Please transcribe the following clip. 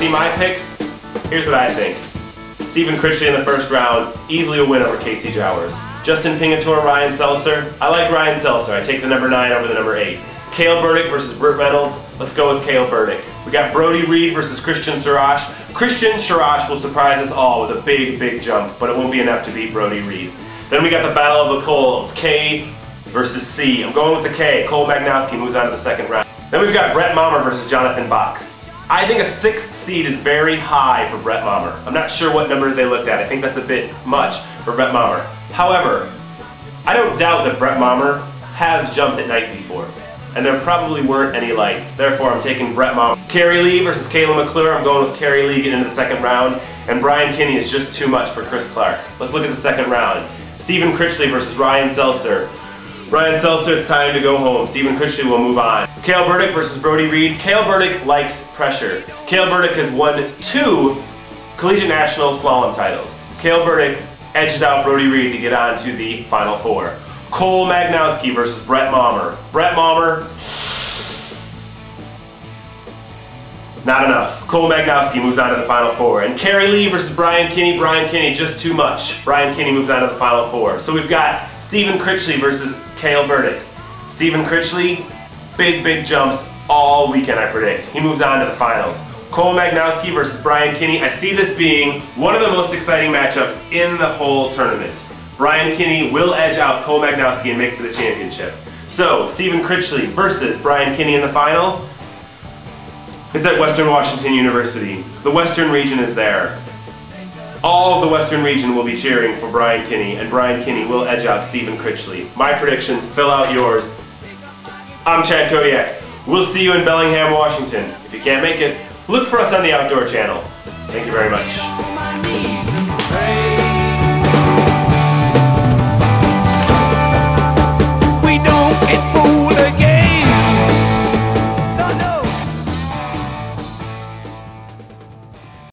see my picks? Here's what I think. Stephen Critchley in the first round, easily a win over Casey Jowers. Justin Pingator, Ryan Seltzer. I like Ryan Seltzer. I take the number 9 over the number 8. Cale Burdick versus Britt Reynolds. Let's go with Cale Burdick. We got Brody Reed versus Christian Sarash. Christian Sarash will surprise us all with a big, big jump, but it won't be enough to beat Brody Reed. Then we got the Battle of the Coles, K versus C. I'm going with the K. Cole Magnowski moves on to the second round. Then we've got Brett Maher versus Jonathan Box. I think a 6th seed is very high for Brett Maher. I'm not sure what numbers they looked at. I think that's a bit much for Brett Maher. However, I don't doubt that Brett Maher has jumped at night before, and there probably weren't any lights. Therefore, I'm taking Brett Maher. Carrie Lee versus Kayla McClure. I'm going with Carrie Lee getting into the second round, and Brian Kinney is just too much for Chris Clark. Let's look at the second round. Stephen Critchley versus Ryan Seltzer. Ryan Seltzer, it's time to go home. Stephen Critchley will move on. Cale Burdick versus Brody Reed. Cale Burdick likes pressure. Cale Burdick has won 2 collegiate national slalom titles. Cale Burdick edges out Brody Reed to get on to the Final Four. Cole Magnowski versus Brett Maher. Brett Maher, not enough. Cole Magnowski moves on to the Final Four. And Carrie Lee versus Brian Kinney. Brian Kinney, just too much. Brian Kinney moves on to the Final Four. So we've got Stephen Critchley versus Cale Burdick. Stephen Critchley, big, big jumps all weekend, I predict. He moves on to the finals. Cole Magnowski versus Brian Kinney. I see this being one of the most exciting matchups in the whole tournament. Brian Kinney will edge out Cole Magnowski and make it to the championship. So, Stephen Critchley versus Brian Kinney in the final. It's at Western Washington University. The Western region is there. All of the Western region will be cheering for Brian Kinney, and Brian Kinney will edge out Stephen Critchley. My predictions, fill out yours. I'm Chad Kodiak. We'll see you in Bellingham, Washington. If you can't make it, look for us on the Outdoor Channel. Thank you very much.